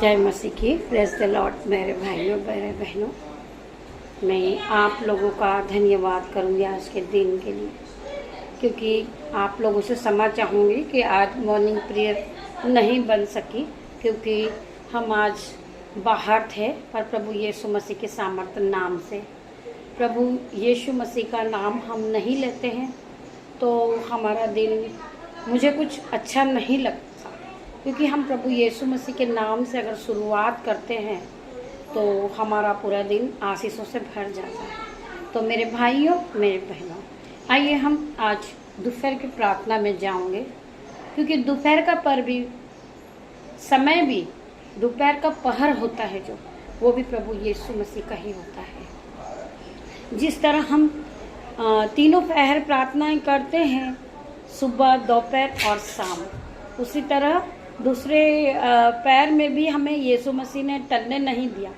जय मसीह की। Praise the Lord. मेरे भाइयों मेरे बहनों, मैं आप लोगों का धन्यवाद करूंगी आज के दिन के लिए, क्योंकि आप लोगों से क्षमा चाहूँगी कि आज मॉर्निंग प्रेयर नहीं बन सकी, क्योंकि हम आज बाहर थे। पर प्रभु यीशु मसीह के सामर्थ्य नाम से, प्रभु यीशु मसीह का नाम हम नहीं लेते हैं तो हमारा दिन मुझे कुछ अच्छा नहीं लगता, क्योंकि हम प्रभु यीशु मसीह के नाम से अगर शुरुआत करते हैं तो हमारा पूरा दिन आशीषों से भर जाता है। तो मेरे भाइयों मेरे बहनों, आइए हम आज दोपहर की प्रार्थना में जाएंगे, क्योंकि दोपहर का पर भी समय भी दोपहर का पहर होता है जो, वो भी प्रभु यीशु मसीह का ही होता है। जिस तरह हम तीनों पहर प्रार्थनाएं करते हैं, सुबह दोपहर और शाम, उसी तरह दूसरे पैर में भी हमें यीशु मसीह ने टलने नहीं दिया।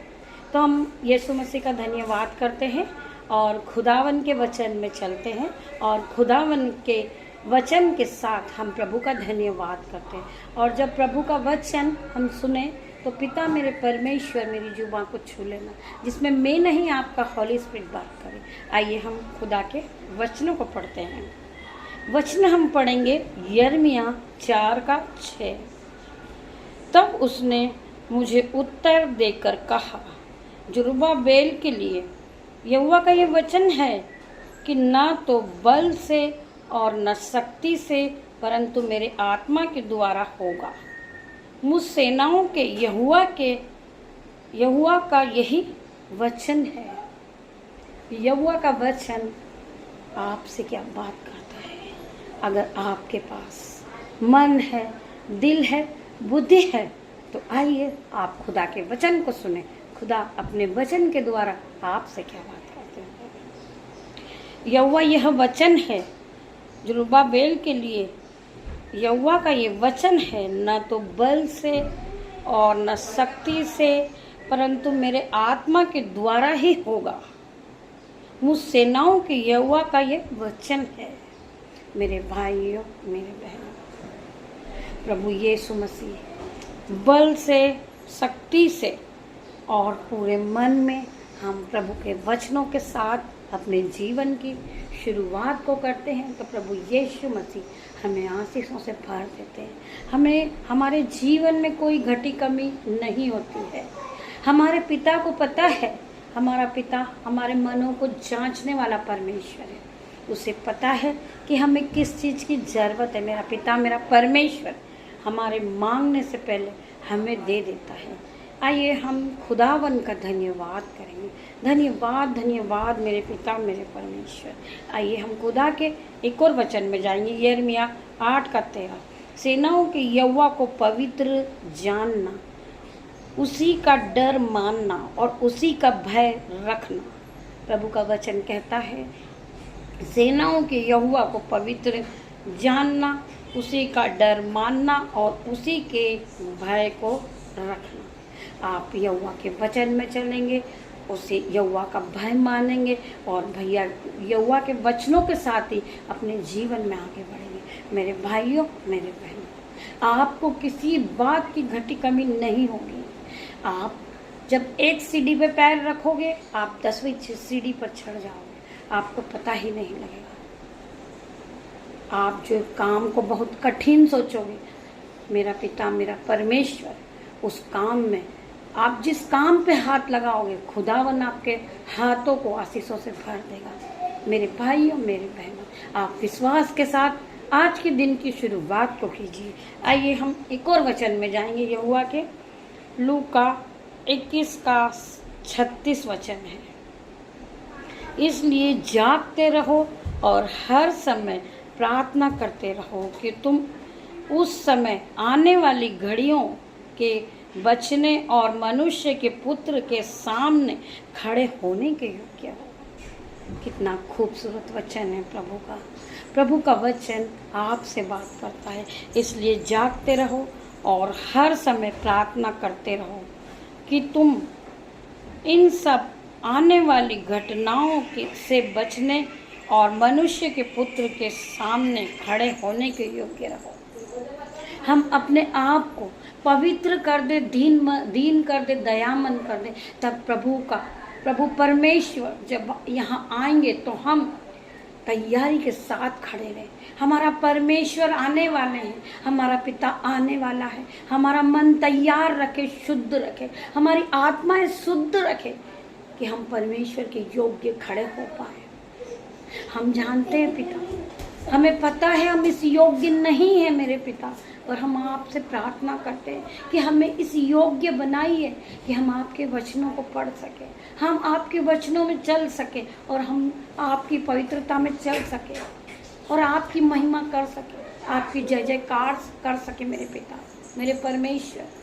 तो हम यीशु मसीह का धन्यवाद करते हैं और खुदावन के वचन में चलते हैं, और खुदावन के वचन के साथ हम प्रभु का धन्यवाद करते हैं। और जब प्रभु का वचन हम सुने तो पिता मेरे परमेश्वर मेरी जुबान को छू लेना, जिसमें मैं नहीं आपका हॉली स्पिरिट बात करे। आइए हम खुदा के वचनों को पढ़ते हैं। वचन हम पढ़ेंगे यिर्मयाह 4:6। तब उसने मुझे उत्तर देकर कहा, जरुब्बाबेल के लिए यहोवा का ये वचन है कि न तो बल से और न शक्ति से, परंतु मेरे आत्मा के द्वारा होगा। मुझ सेनाओं के यहोवा का यही वचन है। यहोवा का वचन आपसे क्या बात करता है? अगर आपके पास मन है, दिल है, बुद्धि है, तो आइए आप खुदा के वचन को सुने। खुदा अपने वचन के द्वारा आपसे क्या बात करते हैं। यहोवा यह वचन है, जरुब्बाबेल के लिए यहोवा का ये वचन है, न तो बल से और न शक्ति से, परंतु मेरे आत्मा के द्वारा ही होगा। मुझ सेनाओं के यहोवा का ये वचन है। मेरे भाइयों मेरे बहनों, प्रभु यीशु मसीह बल से, शक्ति से और पूरे मन में हम प्रभु के वचनों के साथ अपने जीवन की शुरुआत को करते हैं, तो प्रभु यीशु मसीह हमें आशीषों से भर देते हैं। हमें हमारे जीवन में कोई घटी कमी नहीं होती है। हमारे पिता को पता है, हमारा पिता हमारे मनों को जांचने वाला परमेश्वर है। उसे पता है कि हमें किस चीज़ की ज़रूरत है। मेरा पिता मेरा परमेश्वर हमारे मांगने से पहले हमें दे देता है। आइए हम खुदावन का धन्यवाद करेंगे। धन्यवाद धन्यवाद मेरे पिता मेरे परमेश्वर। आइए हम खुदा के एक और वचन में जाएंगे, यिर्मयाह 8:13। सेनाओं के यहोवा को पवित्र जानना, उसी का डर मानना और उसी का भय रखना। प्रभु का वचन कहता है, सेनाओं के यहोवा को पवित्र जानना, उसी का डर मानना और उसी के भय को रखना। आप यहोवा के वचन में चलेंगे, उसे यहोवा का भय मानेंगे और भैया यहोवा के वचनों के साथ ही अपने जीवन में आगे बढ़ेंगे। मेरे भाइयों मेरे बहनों, आपको किसी बात की घटी कमी नहीं होगी। आप जब एक सीढ़ी पे पैर रखोगे, आप 10वीं सीढ़ी पर चढ़ जाओगे, आपको पता ही नहीं लगेगा। आप जो काम को बहुत कठिन सोचोगे, मेरा पिता मेरा परमेश्वर उस काम में, आप जिस काम पे हाथ लगाओगे, खुदावन आपके हाथों को आशीषों से भर देगा। मेरे भाइयों मेरे बहनों, आप विश्वास के साथ आज के दिन की शुरुआत को कीजिए। आइए हम एक और वचन में जाएंगे, यहोवा के लूका 21:36 वचन है। इसलिए जागते रहो और हर समय प्रार्थना करते रहो कि तुम उस समय आने वाली घड़ियों के बचने और मनुष्य के पुत्र के सामने खड़े होने के योग्य हो। कितना खूबसूरत वचन है प्रभु का। प्रभु का वचन आपसे बात करता है। इसलिए जागते रहो और हर समय प्रार्थना करते रहो कि तुम इन सब आने वाली घटनाओं से बचने और मनुष्य के पुत्र के सामने खड़े होने के योग्य रहो। हम अपने आप को पवित्र कर दे, दीन कर दे, दयामन कर दे। तब प्रभु परमेश्वर जब यहाँ आएंगे तो हम तैयारी के साथ खड़े रहे। हमारा परमेश्वर आने वाले हैं, हमारा पिता आने वाला है। हमारा मन तैयार रखे, शुद्ध रखे, हमारी आत्माएं शुद्ध रखे कि हम परमेश्वर के योग्य खड़े हो पाए। हम जानते हैं पिता, हमें पता है हम इस योग्य नहीं है मेरे पिता, और हम आपसे प्रार्थना करते हैं कि हमें इस योग्य बनाइए कि हम आपके वचनों को पढ़ सके, हम आपके वचनों में चल सके, और हम आपकी पवित्रता में चल सके और आपकी महिमा कर सके, आपकी जय जयकार कर सके। मेरे पिता, मेरे परमेश्वर,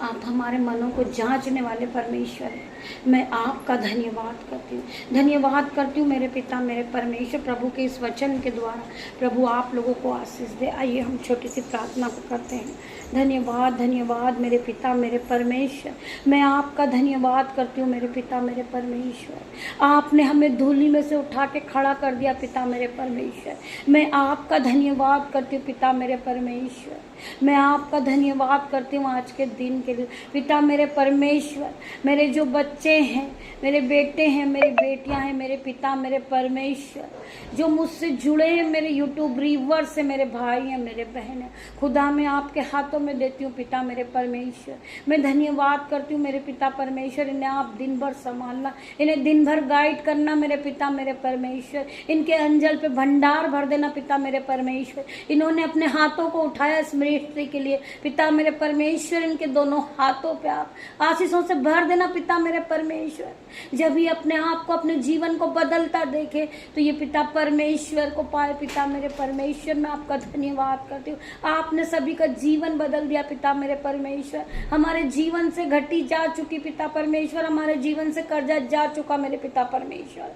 आप हमारे मनों को जांचने वाले परमेश्वर हैं। मैं आपका धन्यवाद करती हूँ मेरे पिता, मेरे परमेश्वर। प्रभु के इस वचन के द्वारा प्रभु आप लोगों को आशीष दे। आइए हम छोटी सी प्रार्थना को करते हैं। धन्यवाद मेरे पिता, मेरे परमेश्वर। मैं आपका धन्यवाद करती हूँ मेरे पिता, मेरे परमेश्वर। आपने हमें धूली में से उठा के खड़ा कर दिया पिता, मेरे परमेश्वर। मैं आपका धन्यवाद करती हूँ पिता, मेरे परमेश्वर। मैं आपका धन्यवाद करती हूँ आज के दिन के लिए पिता, मेरे परमेश्वर। मेरे जो बच्चे हैं, मेरे बेटे हैं, मेरी बेटियां हैं, मेरे पिता, मेरे परमेश्वर, जो मुझसे जुड़े हैं, मेरे यूट्यूब व्यूअर्स से, मेरे भाई हैं, मेरे बहन हैं, खुदा मैं आपके हाथों में देती हूँ पिता, मेरे परमेश्वर। मैं धन्यवाद करती हूँ मेरे पिता परमेश्वर। इन्हें आप दिन भर संभालना, इन्हें दिन भर गाइड करना मेरे पिता, मेरे परमेश्वर। इनके अंजल पे भंडार भर देना पिता, मेरे परमेश्वर। इन्होंने अपने हाथों को उठाया इस मिनिस्ट्री के लिए पिता, मेरे परमेश्वर। इनके दोनों हाथों पे आप आशीषों से भर देना पिता, मेरे परमेश्वर। जब ये अपने आप को, अपने जीवन को बदलता देखे तो ये पिता परमेश्वर को पाए पिता, मेरे परमेश्वर। मैं आपका धन्यवाद करती हूँ। आपने सभी का जीवन बदल दिया पिता, मेरे परमेश्वर। हमारे जीवन से घटी जा चुकी पिता परमेश्वर, हमारे जीवन से कर्जा जा चुका मेरे पिता परमेश्वर।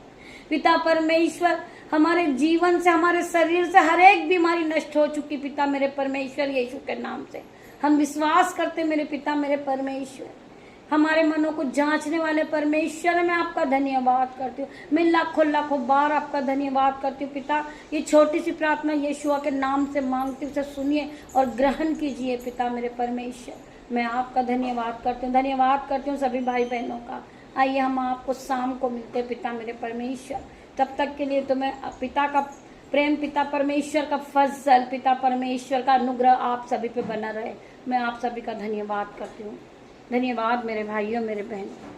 पिता परमेश्वर, हमारे जीवन से, हमारे शरीर से हर एक बीमारी नष्ट हो चुकी पिता, मेरे परमेश्वर। यीशु के नाम से हम विश्वास करते मेरे पिता, मेरे परमेश्वर। हमारे मनों को जांचने वाले परमेश्वर, मैं आपका धन्यवाद करती हूँ। मैं लाखों बार आपका धन्यवाद करती हूँ पिता। ये छोटी सी प्रार्थना यीशुआ के नाम से मांगती हूँ, उसे सुनिए और ग्रहण कीजिए पिता, मेरे परमेश्वर। मैं आपका धन्यवाद करती हूँ सभी भाई बहनों का। आइए हम आपको शाम को मिलते पिता, मेरे परमेश्वर। तब तक के लिए तो मैं पिता का प्रेम, पिता परमेश्वर का फजल, पिता परमेश्वर का अनुग्रह आप सभी पे बना रहे। मैं आप सभी का धन्यवाद करती हूँ। धन्यवाद मेरे भाइयों, मेरे बहनों।